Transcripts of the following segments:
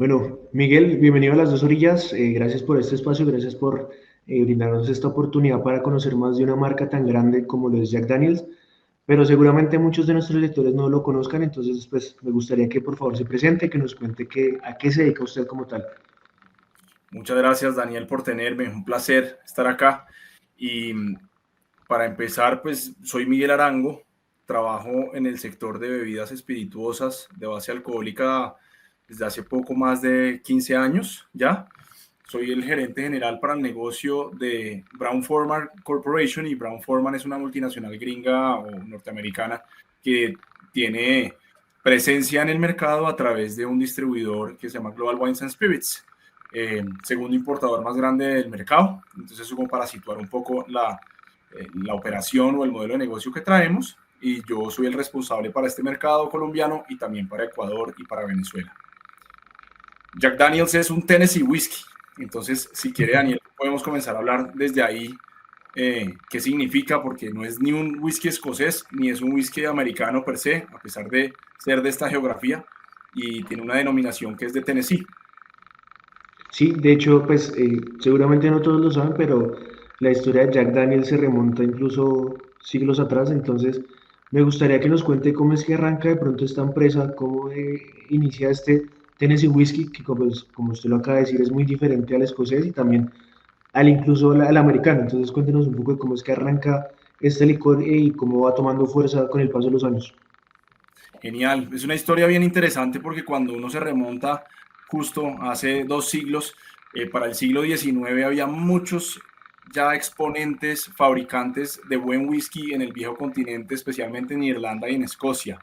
Bueno, Miguel, bienvenido a las dos orillas. Gracias por este espacio, gracias por brindarnos esta oportunidad para conocer más de una marca tan grande como lo es Jack Daniels. Pero seguramente muchos de nuestros lectores no lo conozcan, entonces pues me gustaría que por favor se presente, que nos cuente a qué se dedica usted como tal. Muchas gracias, Daniel, por tenerme. Un placer estar acá. Y para empezar, pues soy Miguel Arango. Trabajo en el sector de bebidas espirituosas de base alcohólica desde hace poco más de 15 años ya. Soy el gerente general para el negocio de Brown Forman Corporation, y Brown Forman es una multinacional gringa o norteamericana que tiene presencia en el mercado a través de un distribuidor que se llama Global Wines and Spirits, segundo importador más grande del mercado. Entonces, eso como para situar un poco la operación o el modelo de negocio que traemos, y yo soy el responsable para este mercado colombiano y también para Ecuador y para Venezuela. Jack Daniels es un Tennessee Whiskey. Entonces, si quiere, Daniel, podemos comenzar a hablar desde ahí qué significa, porque no es ni un whisky escocés ni es un whisky americano per se, a pesar de ser de esta geografía, y tiene una denominación que es de Tennessee. Sí, de hecho, pues seguramente no todos lo saben, pero la historia de Jack Daniels se remonta incluso siglos atrás, entonces me gustaría que nos cuente cómo es que arranca de pronto esta empresa, cómo inicia este Tennessee Whiskey, que como usted lo acaba de decir es muy diferente al escocés y también al incluso al americano, entonces cuéntenos un poco de cómo es que arranca este licor y cómo va tomando fuerza con el paso de los años. Genial, es una historia bien interesante porque cuando uno se remonta justo hace 2 siglos, para el siglo XIX había muchos ya exponentes, fabricantes de buen whisky en el viejo continente, especialmente en Irlanda y en Escocia.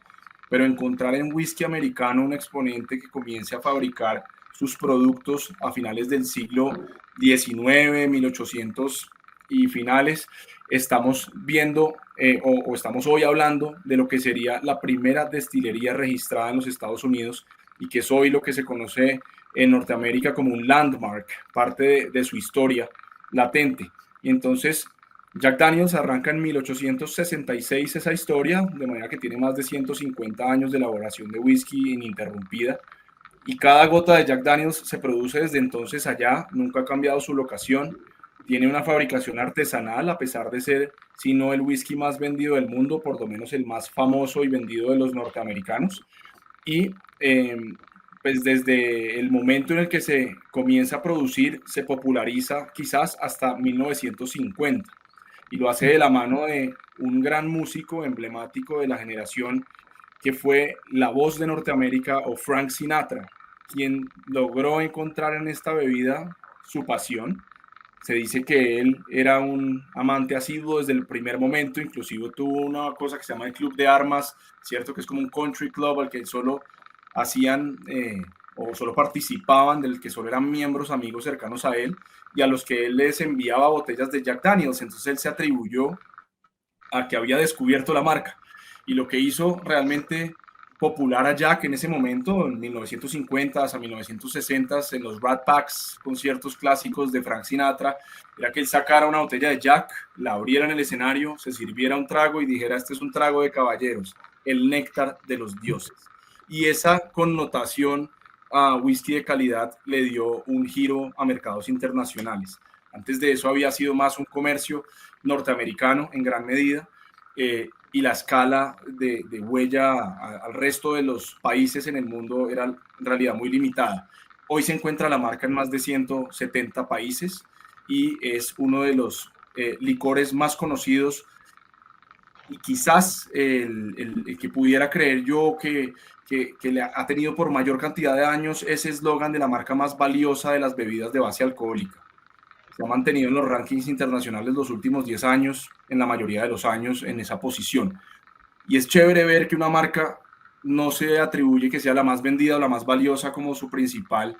Pero encontrar en whisky americano un exponente que comience a fabricar sus productos a finales del siglo XIX, 1800 y finales, estamos viendo o estamos hoy hablando de lo que sería la primera destilería registrada en los Estados Unidos, y que es hoy lo que se conoce en Norteamérica como un landmark, parte de su historia latente. Y entonces Jack Daniels arranca en 1866 esa historia, de manera que tiene más de 150 años de elaboración de whisky ininterrumpida. Y cada gota de Jack Daniels se produce desde entonces allá, nunca ha cambiado su locación. Tiene una fabricación artesanal, a pesar de ser, si no el whisky más vendido del mundo, por lo menos el más famoso y vendido de los norteamericanos. Y pues desde el momento en el que se comienza a producir, se populariza quizás hasta 1950, y lo hace de la mano de un gran músico emblemático de la generación que fue la voz de Norteamérica, o Frank Sinatra, quien logró encontrar en esta bebida su pasión. Se dice que él era un amante asiduo desde el primer momento, inclusive tuvo una cosa que se llama el Club de Armas, ¿cierto? Que es como un country club al que solo hacían o solo participaban, del que solo eran miembros amigos cercanos a él, y a los que él les enviaba botellas de Jack Daniels. Entonces él se atribuyó a que había descubierto la marca. Y lo que hizo realmente popular a Jack en ese momento, en 1950 a 1960, en los Rat Packs, conciertos clásicos de Frank Sinatra, era que él sacara una botella de Jack, la abriera en el escenario, se sirviera un trago y dijera: este es un trago de caballeros, el néctar de los dioses. Y esa connotación a whisky de calidad le dio un giro a mercados internacionales. Antes de eso había sido más un comercio norteamericano en gran medida, y la escala de huella al resto de los países en el mundo era en realidad muy limitada. Hoy se encuentra la marca en más de 170 países y es uno de los licores más conocidos, y quizás el que pudiera creer yo que le ha tenido por mayor cantidad de años ese eslogan de la marca más valiosa de las bebidas de base alcohólica. Se ha mantenido en los rankings internacionales los últimos 10 años, en la mayoría de los años, en esa posición. Y es chévere ver que una marca no se atribuye que sea la más vendida o la más valiosa como su principal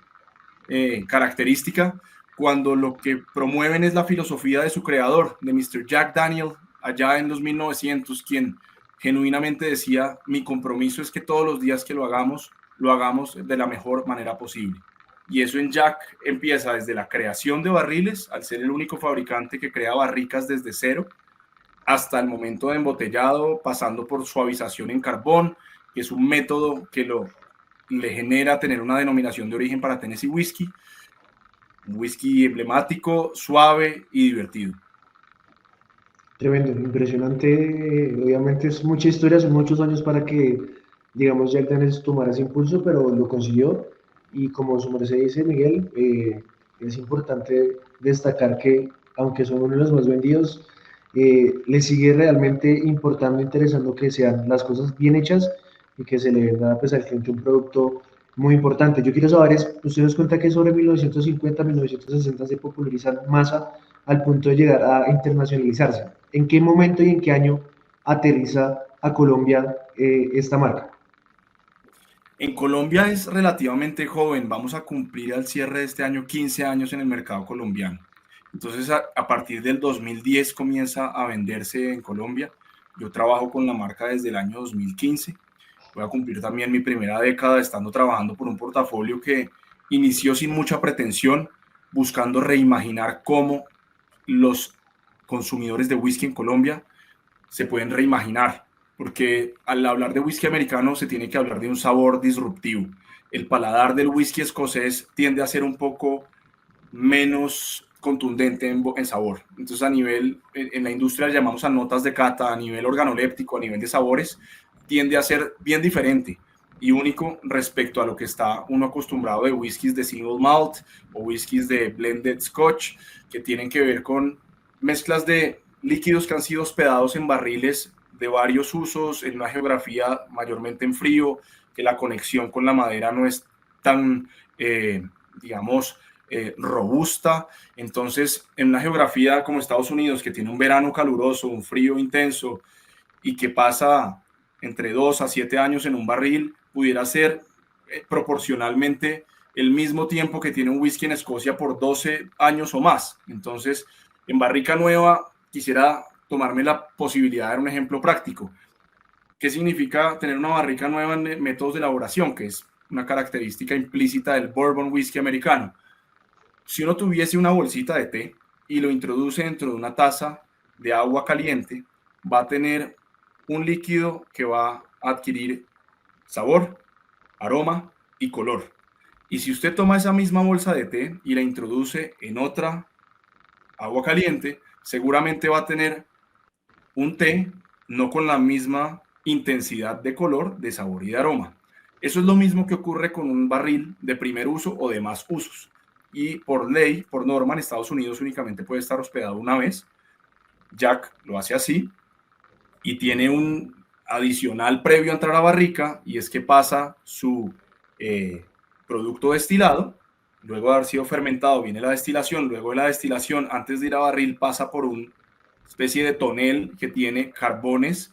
característica, cuando lo que promueven es la filosofía de su creador, de Mr. Jack Daniel, allá en los 1900, quien genuinamente decía: mi compromiso es que todos los días que lo hagamos de la mejor manera posible. Y eso en Jack empieza desde la creación de barriles, al ser el único fabricante que crea barricas desde cero, hasta el momento de embotellado, pasando por suavización en carbón, que es un método que lo le genera tener una denominación de origen para Tennessee Whiskey. Un whisky emblemático, suave y divertido. Tremendo, impresionante. Obviamente es mucha historia, son muchos años para que, digamos, Jack Daniels tomara ese impulso, pero lo consiguió. Y como su merced dice, Miguel, es importante destacar que, aunque son uno de los más vendidos, le sigue realmente importando, interesando que sean las cosas bien hechas y que se le venda pues, al cliente un producto muy importante. Yo quiero saber, ¿usted nos cuenta que sobre 1950, 1960 se popularizan masa al punto de llegar a internacionalizarse? ¿En qué momento y en qué año aterriza a Colombia esta marca? En Colombia es relativamente joven, vamos a cumplir al cierre de este año 15 años en el mercado colombiano. Entonces, a partir del 2010 comienza a venderse en Colombia. Yo trabajo con la marca desde el año 2015. Voy a cumplir también mi primera década estando trabajando por un portafolio que inició sin mucha pretensión, buscando reimaginar cómo los consumidores de whisky en Colombia se pueden reimaginar, porque al hablar de whisky americano se tiene que hablar de un sabor disruptivo. El paladar del whisky escocés tiende a ser un poco menos contundente en sabor. Entonces, a nivel, en la industria llamamos a notas de cata, a nivel organoléptico, a nivel de sabores, tiende a ser bien diferente y único respecto a lo que está uno acostumbrado de whiskies de single malt o whiskies de blended scotch, que tienen que ver con mezclas de líquidos que han sido hospedados en barriles de varios usos, en una geografía mayormente en frío, que la conexión con la madera no es tan, digamos, robusta. Entonces, en una geografía como Estados Unidos, que tiene un verano caluroso, un frío intenso y que pasa entre 2 a 7 años en un barril, pudiera ser proporcionalmente el mismo tiempo que tiene un whisky en Escocia por 12 años o más. Entonces, en barrica nueva, quisiera tomarme la posibilidad de dar un ejemplo práctico. ¿Qué significa tener una barrica nueva en métodos de elaboración? Que es una característica implícita del bourbon whisky americano. Si uno tuviese una bolsita de té y lo introduce dentro de una taza de agua caliente, va a tener un líquido que va a adquirir sabor, aroma y color. Y si usted toma esa misma bolsa de té y la introduce en otra agua caliente, seguramente va a tener un té no con la misma intensidad de color, de sabor y de aroma. Eso es lo mismo que ocurre con un barril de primer uso o de más usos. Y por ley, por norma, en Estados Unidos únicamente puede estar hospedado una vez. Jack lo hace así y tiene un adicional previo a entrar a barrica, y es que pasa su producto destilado. Luego de haber sido fermentado viene la destilación. Luego de la destilación, antes de ir a barril, pasa por una especie de tonel que tiene carbones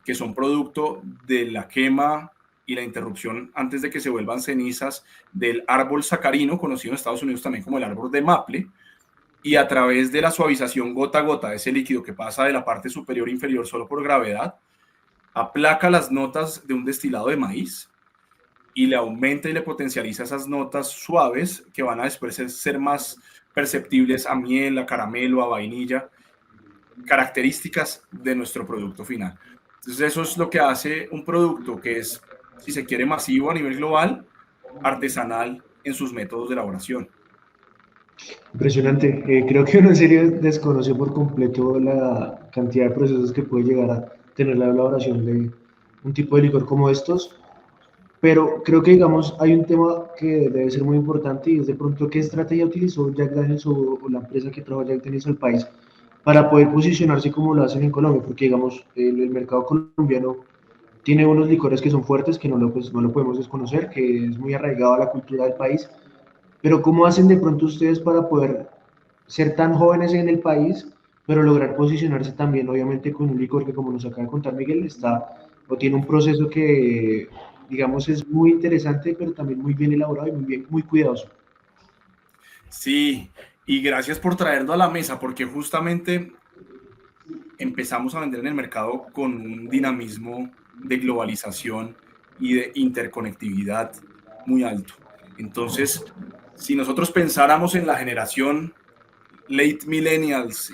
que son producto de la quema y la interrupción antes de que se vuelvan cenizas del árbol sacarino, conocido en Estados Unidos también como el árbol de maple, y a través de la suavización gota a gota de ese líquido que pasa de la parte superior e inferior solo por gravedad, aplaca las notas de un destilado de maíz y le aumenta y le potencializa esas notas suaves que van a después ser más perceptibles a miel, a caramelo, a vainilla, características de nuestro producto final. Entonces eso es lo que hace un producto que es, si se quiere, masivo a nivel global, artesanal en sus métodos de elaboración. Impresionante. Creo que uno en serio desconoce por completo la cantidad de procesos que puede llegar a tener la elaboración de un tipo de licor como estos. Pero creo que, digamos, hay un tema que debe ser muy importante y es de pronto qué estrategia utilizó Jack Daniels o la empresa que trabaja Jack Daniels al país para poder posicionarse como lo hacen en Colombia, porque, digamos, el mercado colombiano tiene unos licores que son fuertes, que no lo podemos desconocer, que es muy arraigado a la cultura del país, pero ¿cómo hacen de pronto ustedes para poder ser tan jóvenes en el país, pero lograr posicionarse también, obviamente, con un licor que, como nos acaba de contar Miguel, está o tiene un proceso que, digamos, es muy interesante, pero también muy bien elaborado y muy bien, muy cuidadoso? Sí, y gracias por traerlo a la mesa, porque justamente empezamos a vender en el mercado con un dinamismo de globalización y de interconectividad muy alto. Entonces, si nosotros pensáramos en la generación late millennials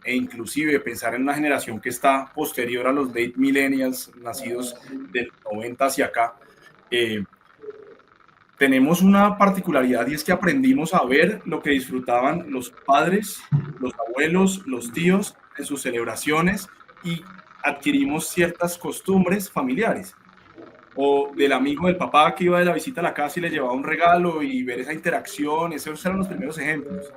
e inclusive pensar en una generación que está posterior a los late millennials, nacidos del 90 hacia acá, eh, tenemos una particularidad y es que aprendimos a ver lo que disfrutaban los padres, los abuelos, los tíos en sus celebraciones y adquirimos ciertas costumbres familiares. O del amigo del papá que iba de la visita a la casa y le llevaba un regalo y ver esa interacción, esos eran los primeros ejemplos.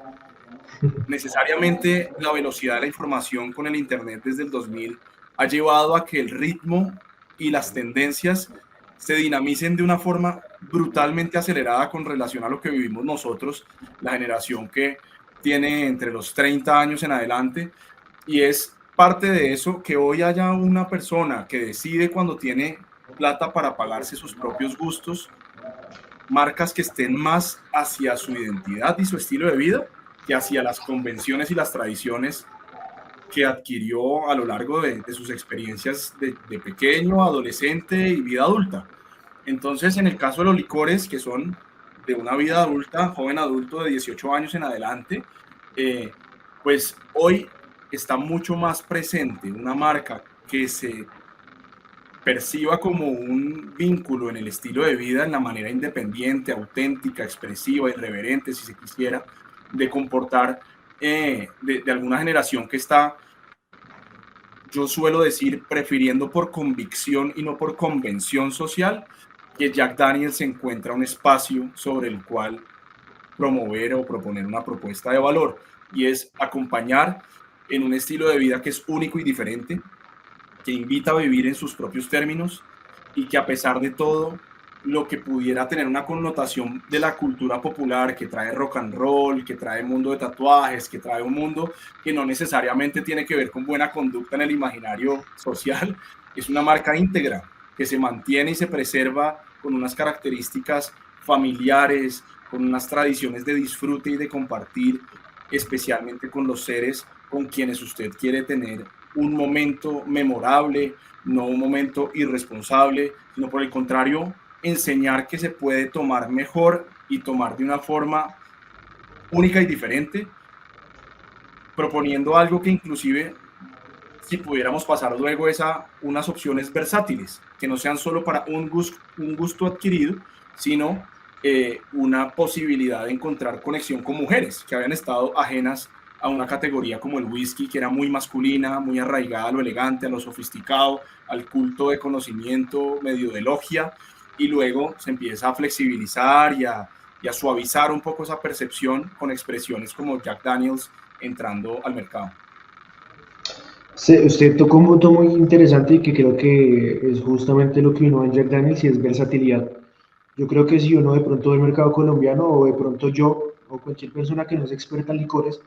Necesariamente la velocidad de la información con el Internet desde el 2000 ha llevado a que el ritmo y las tendencias se dinamicen de una forma brutalmente acelerada con relación a lo que vivimos nosotros, la generación que tiene entre los 30 años en adelante, y es parte de eso que hoy haya una persona que decide cuando tiene plata para pagarse sus propios gustos, marcas que estén más hacia su identidad y su estilo de vida que hacia las convenciones y las tradiciones que adquirió a lo largo de sus experiencias de pequeño, adolescente y vida adulta. Entonces, en el caso de los licores, que son de una vida adulta, joven adulto de 18 años en adelante, pues hoy está mucho más presente una marca que se perciba como un vínculo en el estilo de vida, en la manera independiente, auténtica, expresiva, irreverente, si se quisiera, de comportar de alguna generación que está, yo suelo decir, prefiriendo por convicción y no por convención social, que Jack Daniels encuentra un espacio sobre el cual promover o proponer una propuesta de valor, y es acompañar en un estilo de vida que es único y diferente, que invita a vivir en sus propios términos y que a pesar de todo, lo que pudiera tener una connotación de la cultura popular, que trae rock and roll, que trae mundo de tatuajes, que trae un mundo que no necesariamente tiene que ver con buena conducta en el imaginario social, es una marca íntegra que se mantiene y se preserva con unas características familiares, con unas tradiciones de disfrute y de compartir, especialmente con los seres con quienes usted quiere tener un momento memorable, no un momento irresponsable, sino por el contrario, enseñar que se puede tomar mejor y tomar de una forma única y diferente, proponiendo algo que inclusive, si pudiéramos pasar luego a unas opciones versátiles, que no sean solo para un gusto adquirido, sino una posibilidad de encontrar conexión con mujeres que habían estado ajenas a una categoría como el whisky, que era muy masculina, muy arraigada a lo elegante, a lo sofisticado, al culto de conocimiento, medio de logia, y luego se empieza a flexibilizar y a suavizar un poco esa percepción con expresiones como Jack Daniels entrando al mercado. Usted tocó un punto muy interesante y que creo que es justamente lo que uno ve en Jack Daniels y es versatilidad. Yo creo que si uno de pronto ve el mercado colombiano o de pronto yo o cualquier persona que no es experta en licores,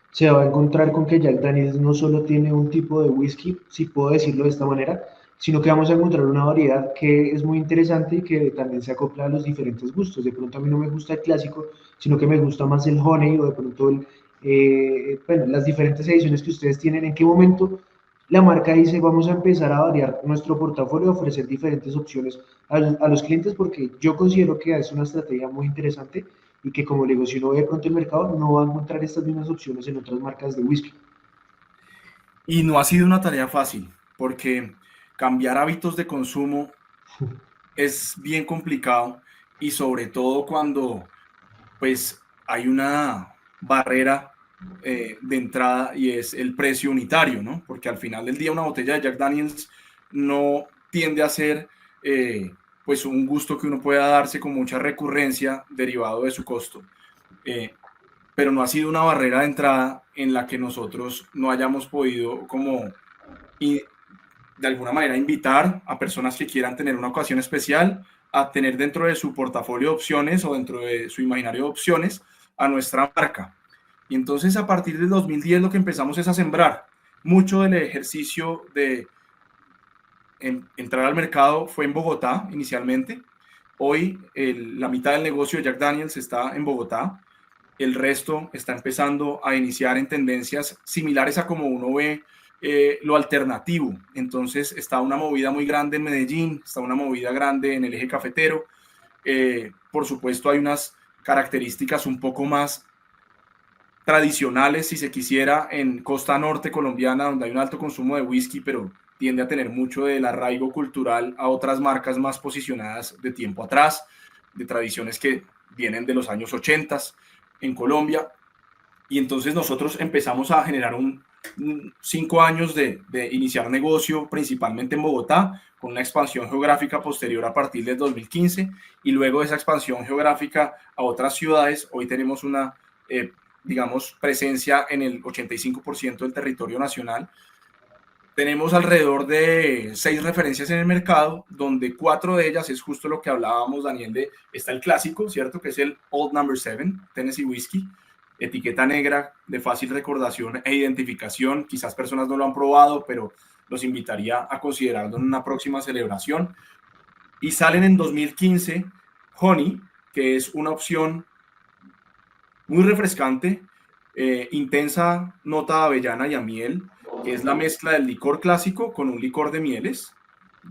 se va a encontrar con que Jack Daniels no solo tiene un tipo de whisky, si puedo decirlo de esta manera, sino que vamos a encontrar una variedad que es muy interesante y que también se acopla a los diferentes gustos. De pronto a mí no me gusta el clásico, sino que me gusta más el honey o de pronto bueno, las diferentes ediciones que ustedes tienen. ¿En qué momento la marca dice vamos a empezar a variar nuestro portafolio, ofrecer diferentes opciones a los clientes? Porque yo considero que es una estrategia muy interesante y que, como le digo, si uno ve de pronto el mercado, no va a encontrar estas mismas opciones en otras marcas de whisky. Y no ha sido una tarea fácil, porque cambiar hábitos de consumo es bien complicado y sobre todo cuando pues hay una barrera de entrada y es el precio unitario, ¿no? Porque al final del día una botella de Jack Daniels no tiende a ser pues un gusto que uno pueda darse con mucha recurrencia derivado de su costo. Pero no ha sido una barrera de entrada en la que nosotros no hayamos podido como de alguna manera invitar a personas que quieran tener una ocasión especial a tener dentro de su portafolio de opciones o dentro de su imaginario de opciones a nuestra marca. Y entonces a partir del 2010 lo que empezamos es a sembrar. Mucho del ejercicio de entrar al mercado fue en Bogotá inicialmente. Hoy la mitad del negocio de Jack Daniels está en Bogotá. El resto está empezando a iniciar en tendencias similares a como uno ve lo alternativo. Entonces está una movida muy grande en Medellín, está una movida grande en el eje cafetero. Por supuesto hay unas características un poco más tradicionales, si se quisiera, en costa norte colombiana, donde hay un alto consumo de whisky, pero tiende a tener mucho del arraigo cultural a otras marcas más posicionadas de tiempo atrás. de tradiciones que vienen de los años 80 en Colombia. Y entonces nosotros empezamos a generar 5 años de iniciar negocio principalmente en Bogotá, con una expansión geográfica posterior a partir del 2015, y luego de esa expansión geográfica a otras ciudades. Hoy tenemos una, digamos, presencia en el 85% del territorio nacional. Tenemos alrededor de 6 referencias en el mercado, donde 4 de ellas es justo lo que hablábamos, Daniel, está el clásico, ¿cierto? Que es el Old Number 7, Tennessee Whiskey, etiqueta negra de fácil recordación e identificación. Quizás personas no lo han probado, pero los invitaría a considerarlo en una próxima celebración. Y salen en 2015 Honey, que es una opción muy refrescante, intensa nota de avellana y a miel, que es la mezcla del licor clásico con un licor de mieles,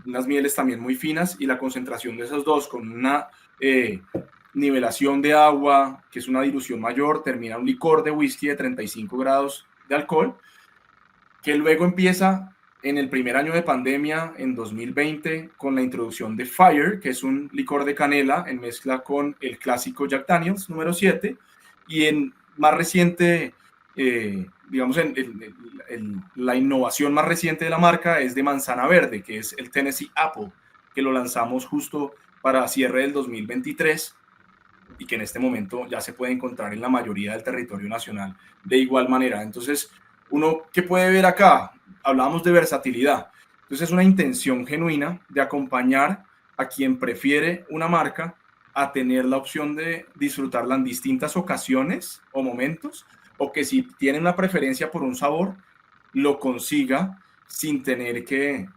unas mieles también muy finas, y la concentración de esos dos con una nivelación de agua, que es una dilución mayor, termina un licor de whisky de 35 grados de alcohol, que luego empieza en el primer año de pandemia, en 2020, con la introducción de Fire, que es un licor de canela en mezcla con el clásico Jack Daniels número 7, y en más reciente, digamos, la innovación más reciente de la marca es de manzana verde, que es el Tennessee Apple, que lo lanzamos justo para cierre del 2023 y que en este momento ya se puede encontrar en la mayoría del territorio nacional de igual manera. Entonces, uno, ¿qué puede ver acá? Hablábamos de versatilidad. Entonces, es una intención genuina de acompañar a quien prefiere una marca a tener la opción de disfrutarla en distintas ocasiones o momentos, o que si tiene una preferencia por un sabor, lo consiga sin tener que,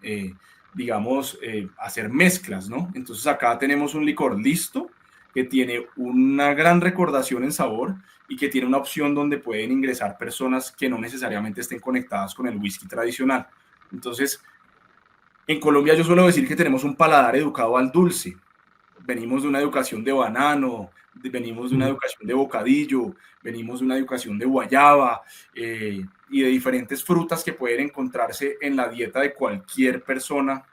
digamos, hacer mezclas, ¿no? Entonces acá tenemos un licor listo, que tiene una gran recordación en sabor y que tiene una opción donde pueden ingresar personas que no necesariamente estén conectadas con el whisky tradicional. Entonces, en Colombia yo suelo decir que tenemos un paladar educado al dulce. Venimos de una educación de banano, venimos de una educación de bocadillo, venimos de una educación de guayaba y de diferentes frutas que pueden encontrarse en la dieta de cualquier persona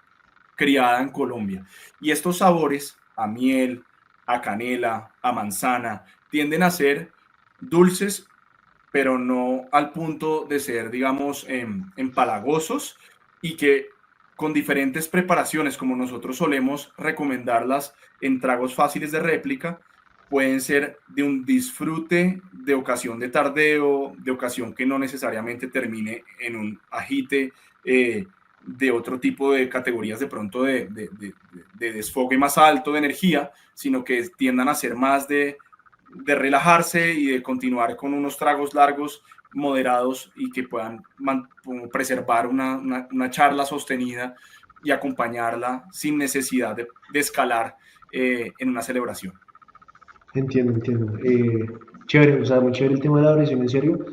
criada en Colombia. Y estos sabores, a miel, a canela, a manzana, tienden a ser dulces, pero no al punto de ser, digamos, empalagosos, y que con diferentes preparaciones, como nosotros solemos recomendarlas en tragos fáciles de réplica, pueden ser de un disfrute de ocasión de tardeo, de ocasión que no necesariamente termine en un agite de otro tipo de categorías de pronto de desfogue más alto de energía, sino que tiendan a ser más de relajarse y de continuar con unos tragos largos, moderados, y que puedan preservar una charla sostenida y acompañarla sin necesidad de escalar en una celebración. Entiendo, entiendo. Chévere, o sea, muy chévere el tema de la versión en serio.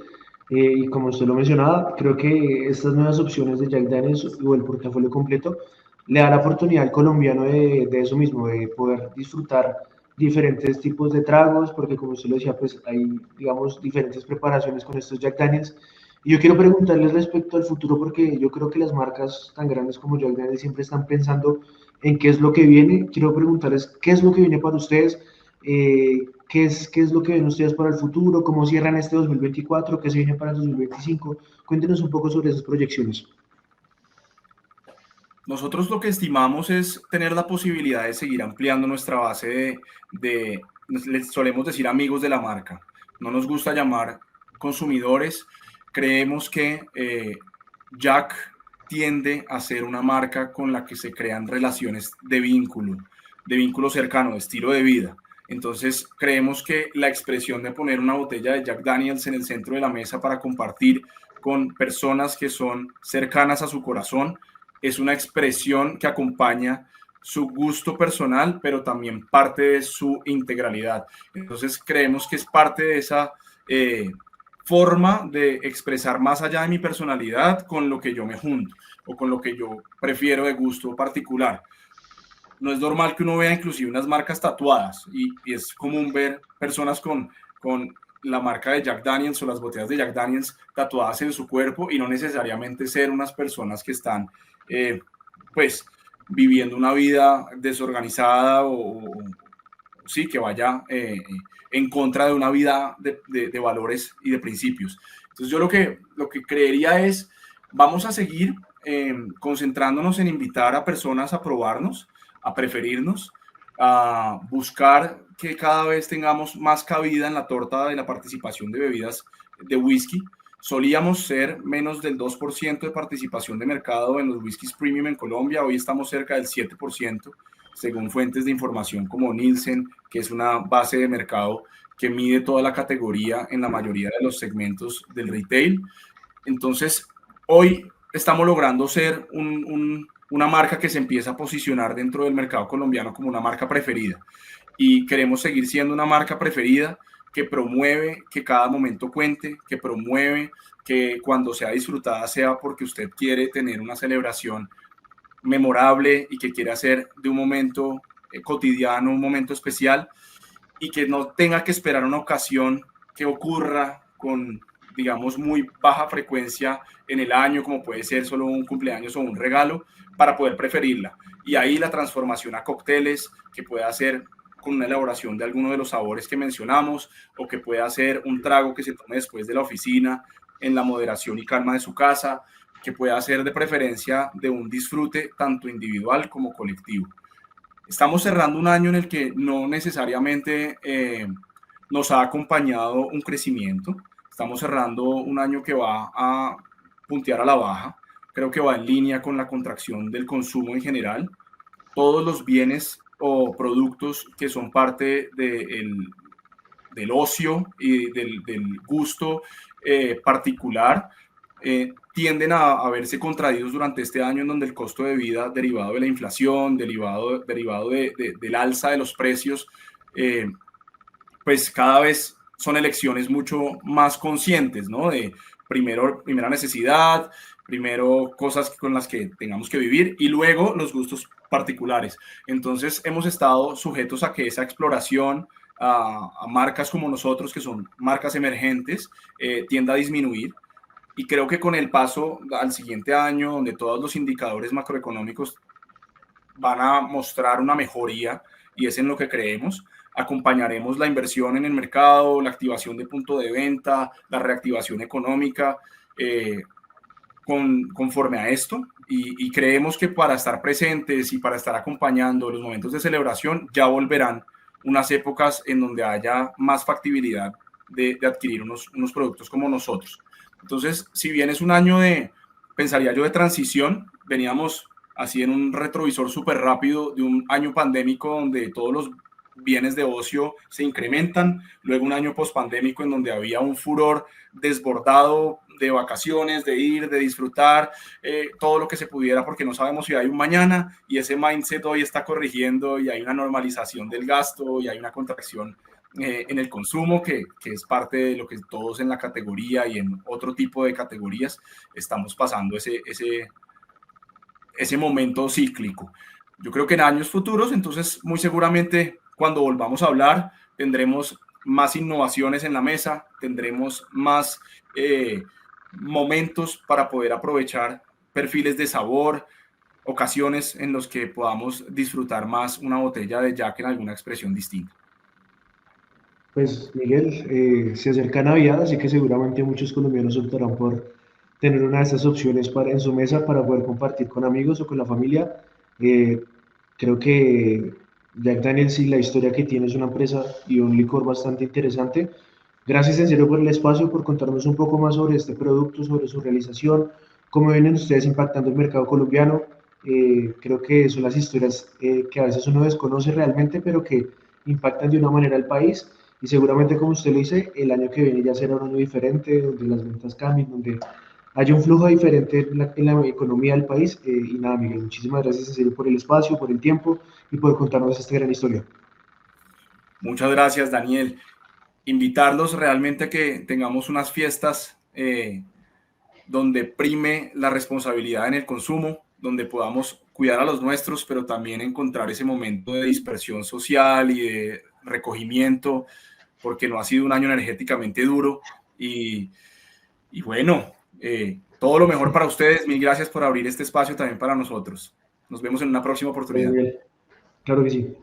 Y como usted lo mencionaba, creo que estas nuevas opciones de Jack Daniels o el portafolio completo le da la oportunidad al colombiano de eso mismo, de poder disfrutar diferentes tipos de tragos, porque como usted lo decía, pues hay, digamos, diferentes preparaciones con estos Jack Daniels. Y yo quiero preguntarles respecto al futuro, porque yo creo que las marcas tan grandes como Jack Daniels siempre están pensando en qué es lo que viene. Quiero preguntarles qué es lo que viene para ustedes, qué es lo que ven ustedes para el futuro, cómo cierran este 2024, qué se viene para el 2025. Cuéntenos un poco sobre esas proyecciones. Nosotros lo que estimamos es tener la posibilidad de seguir ampliando nuestra base les solemos decir amigos de la marca. No nos gusta llamar consumidores. Creemos que Jack tiende a ser una marca con la que se crean relaciones de vínculo cercano, de estilo de vida. Entonces creemos que la expresión de poner una botella de Jack Daniels en el centro de la mesa para compartir con personas que son cercanas a su corazón es una expresión que acompaña su gusto personal, pero también parte de su integralidad. Entonces creemos que es parte de esa forma de expresar más allá de mi personalidad con lo que yo me junto o con lo que yo prefiero de gusto particular. No es normal que uno vea inclusive unas marcas tatuadas, y es común ver personas con la marca de Jack Daniels o las botellas de Jack Daniels tatuadas en su cuerpo, y no necesariamente ser unas personas que están pues viviendo una vida desorganizada o sí, que vaya en contra de una vida de valores y de principios. Entonces yo lo que creería es, vamos a seguir concentrándonos en invitar a personas a probarnos, a preferirnos, a buscar que cada vez tengamos más cabida en la torta de la participación de bebidas de whisky. Solíamos ser menos del 2% de participación de mercado en los whiskies premium en Colombia, hoy estamos cerca del 7%, según fuentes de información como Nielsen, que es una base de mercado que mide toda la categoría en la mayoría de los segmentos del retail. Entonces, hoy estamos logrando ser una marca que se empieza a posicionar dentro del mercado colombiano como una marca preferida. Y queremos seguir siendo una marca preferida que promueve que cada momento cuente, que promueve que cuando sea disfrutada sea porque usted quiere tener una celebración memorable y que quiere hacer de un momento cotidiano, un momento especial, y que no tenga que esperar una ocasión que ocurra con, digamos, muy baja frecuencia en el año, como puede ser solo un cumpleaños o un regalo, para poder preferirla. Y ahí la transformación a cócteles, que pueda hacer con una elaboración de alguno de los sabores que mencionamos, o que pueda hacer un trago que se tome después de la oficina, en la moderación y calma de su casa, que pueda hacer de preferencia de un disfrute tanto individual como colectivo. Estamos cerrando un año en el que no necesariamente nos ha acompañado un crecimiento. Estamos cerrando un año que va a puntear a la baja. Creo que va en línea con la contracción del consumo en general. Todos los bienes o productos que son parte del ocio y del gusto particular tienden a verse contraídos durante este año en donde el costo de vida derivado de la inflación, derivado del alza de los precios, pues cada vez son elecciones mucho más conscientes, ¿no? De primera necesidad, primero cosas con las que tengamos que vivir y luego los gustos particulares. Entonces hemos estado sujetos a que esa exploración a marcas como nosotros, que son marcas emergentes, tienda a disminuir. Y creo que con el paso al siguiente año, donde todos los indicadores macroeconómicos van a mostrar una mejoría, y es en lo que creemos, acompañaremos la inversión en el mercado, la activación de punto de venta, la reactivación económica, conforme a esto. Y creemos que para estar presentes y para estar acompañando los momentos de celebración, ya volverán unas épocas en donde haya más factibilidad de adquirir unos productos como nosotros. Entonces, si bien es un año pensaría yo, de transición, veníamos así en un retrovisor súper rápido de un año pandémico donde todos los bienes de ocio se incrementan, luego un año pospandémico en donde había un furor desbordado de vacaciones, de ir, de disfrutar, todo lo que se pudiera porque no sabemos si hay un mañana, y ese mindset hoy está corrigiendo y hay una normalización del gasto y hay una contracción en el consumo que es parte de lo que todos en la categoría y en otro tipo de categorías estamos pasando ese momento cíclico. Yo creo que en años futuros, entonces muy seguramente cuando volvamos a hablar tendremos más innovaciones en la mesa, tendremos más momentos para poder aprovechar perfiles de sabor, ocasiones en los que podamos disfrutar más una botella de Jack en alguna expresión distinta. Pues Miguel, se acerca Navidad, así que seguramente muchos colombianos optarán por tener una de estas opciones para, en su mesa para poder compartir con amigos o con la familia. Eh, Creo que Jack Daniel's y la historia que tiene es una empresa y un licor bastante interesante. Gracias en serio por el espacio, por contarnos un poco más sobre este producto, sobre su realización, cómo vienen ustedes impactando el mercado colombiano. Creo que son las historias que a veces uno desconoce realmente, pero que impactan de una manera al país. Y seguramente, como usted lo dice, el año que viene ya será un año diferente, donde las ventas cambien, donde haya un flujo diferente en la economía del país. Y nada, Miguel, muchísimas gracias en serio por el espacio, por el tiempo y por contarnos esta gran historia. Muchas gracias, Daniel. Invitarlos realmente a que tengamos unas fiestas donde prime la responsabilidad en el consumo, donde podamos cuidar a los nuestros, pero también encontrar ese momento de dispersión social y de recogimiento, porque no ha sido un año energéticamente duro. Y bueno, todo lo mejor para ustedes. Mil gracias por abrir este espacio también para nosotros. Nos vemos en una próxima Bueno, oportunidad. Miguel, claro que sí.